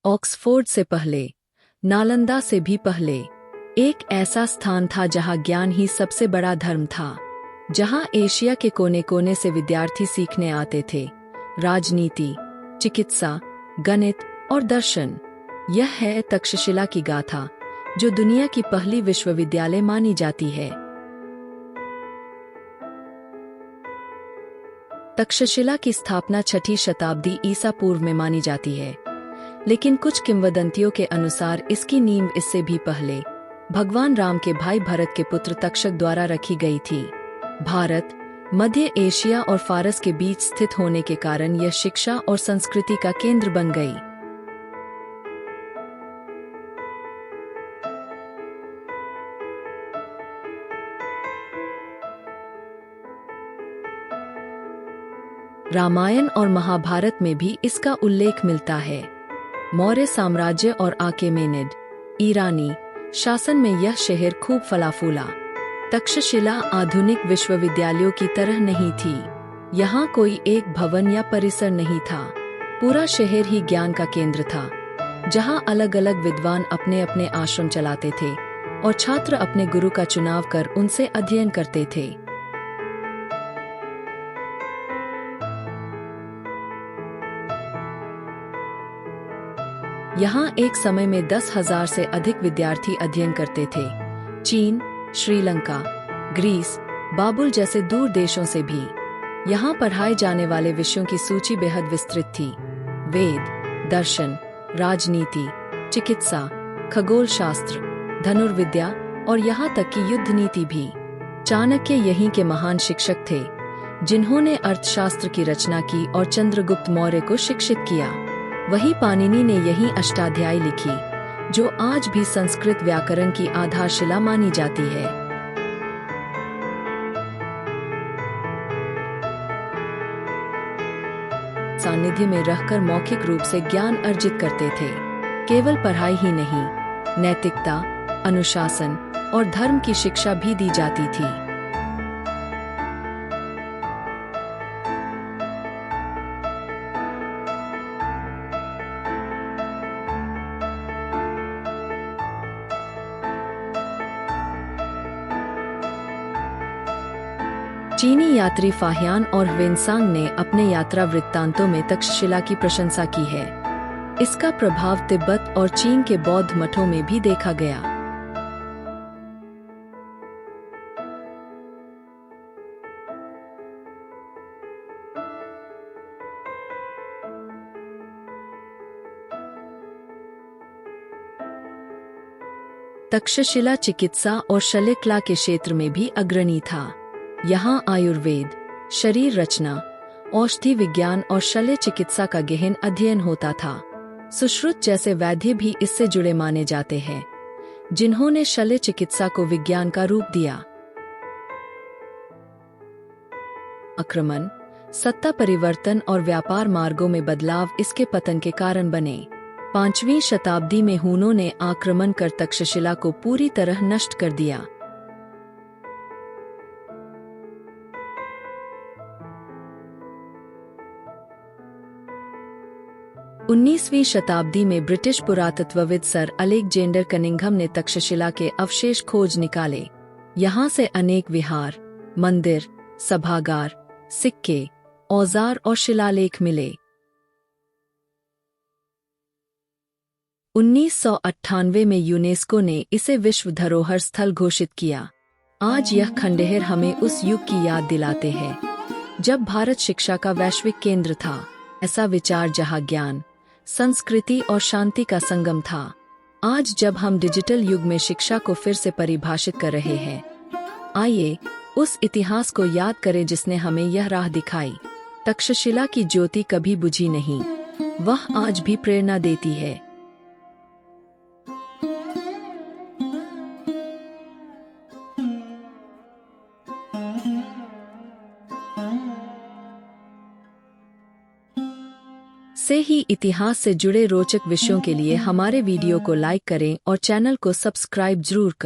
Oxford से पहले, नालंदा से भी पहले, एक ऐसा स्थान था जहां ज्ञान ही सबसे बड़ा धर्म था, जहां एशिया के कोने कोने से विद्यार्थी सीखने आते थे। राजनीति, चिकित्सा, गणित और दर्शन। यह है तक्षशिला की गाथा, जो दुनिया की पहली विश्वविद्यालय मानी जाती है। तक्षशिला की स्थापना 6ठी शताब्दी ईसा पूर्व में मानी जाती है, लेकिन कुछ किंवदंतियों के अनुसार इसकी नींव इससे भी पहले भगवान राम के भाई भरत के पुत्र तक्षक द्वारा रखी गई थी। भारत, मध्य एशिया और फारस के बीच स्थित होने के कारण यह शिक्षा और संस्कृति का केंद्र बन गई। रामायण और महाभारत में भी इसका उल्लेख मिलता है। मौर्य साम्राज्य और आकेमेनिड, ईरानी शासन में यह शहर खूब फला फूला। तक्षशिला आधुनिक विश्वविद्यालयों की तरह नहीं थी। यहाँ कोई एक भवन या परिसर नहीं था। पूरा शहर ही ज्ञान का केंद्र था, जहाँ अलग अलग विद्वान अपने अपने आश्रम चलाते थे और छात्र अपने गुरु का चुनाव कर उनसे अध्ययन करते थे। यहाँ एक समय में 10,000 से अधिक विद्यार्थी अध्ययन करते थे। चीन, श्रीलंका, ग्रीस, बाबुल जैसे दूर देशों से भी यहाँ पढ़ाए जाने वाले विषयों की सूची बेहद विस्तृत थी। वेद, दर्शन, राजनीति, चिकित्सा, खगोल शास्त्र, धनुर्विद्या और यहाँ तक कि युद्ध नीति भी। चाणक्य यहीं के महान शिक्षक थे, जिन्होंने अर्थशास्त्र की रचना की और चंद्रगुप्त मौर्य को शिक्षित किया। वहीं पाणिनि ने यही अष्टाध्यायी लिखी, जो आज भी संस्कृत व्याकरण की आधारशिला मानी जाती है। सानिध्य में रहकर मौखिक रूप से ज्ञान अर्जित करते थे। केवल पढ़ाई ही नहीं, नैतिकता, अनुशासन और धर्म की शिक्षा भी दी जाती थी। चीनी यात्री फाहियान और ह्वेनसांग ने अपने यात्रा वृत्तांतों में तक्षशिला की प्रशंसा की है। इसका प्रभाव तिब्बत और चीन के बौद्ध मठों में भी देखा गया। तक्षशिला चिकित्सा और शल्यकला के क्षेत्र में भी अग्रणी था। यहाँ आयुर्वेद, शरीर रचना, औषधि विज्ञान और शल्य चिकित्सा का गहन अध्ययन होता था। सुश्रुत जैसे वैद्य भी इससे जुड़े माने जाते हैं, जिन्होंने शल्य चिकित्सा को विज्ञान का रूप दिया। आक्रमण, सत्ता परिवर्तन और व्यापार मार्गों में बदलाव इसके पतन के कारण बने। 5वीं शताब्दी में हूनों ने आक्रमण कर तक्षशिला को पूरी तरह नष्ट कर दिया। 19वीं शताब्दी में ब्रिटिश पुरातत्वविद सर अलेक्जेंडर कनिंघम ने तक्षशिला के अवशेष खोज निकाले। यहाँ से अनेक विहार, मंदिर, सभागार, सिक्के, औजार और शिलालेख मिले। 1998 में यूनेस्को ने इसे विश्व धरोहर स्थल घोषित किया। आज यह खंडहर हमें उस युग की याद दिलाते हैं, जब भारत शिक्षा का वैश्विक केंद्र था। ऐसा विचार जहाँ ज्ञान, संस्कृति और शांति का संगम था। आज जब हम डिजिटल युग में शिक्षा को फिर से परिभाषित कर रहे हैं, आइए उस इतिहास को याद करें जिसने हमें यह राह दिखाई। तक्षशिला की ज्योति कभी बुझी नहीं, वह आज भी प्रेरणा देती है। से ही इतिहास से जुड़े रोचक विषयों के लिए हमारे वीडियो को लाइक करें और चैनल को सब्सक्राइब जरूर करें।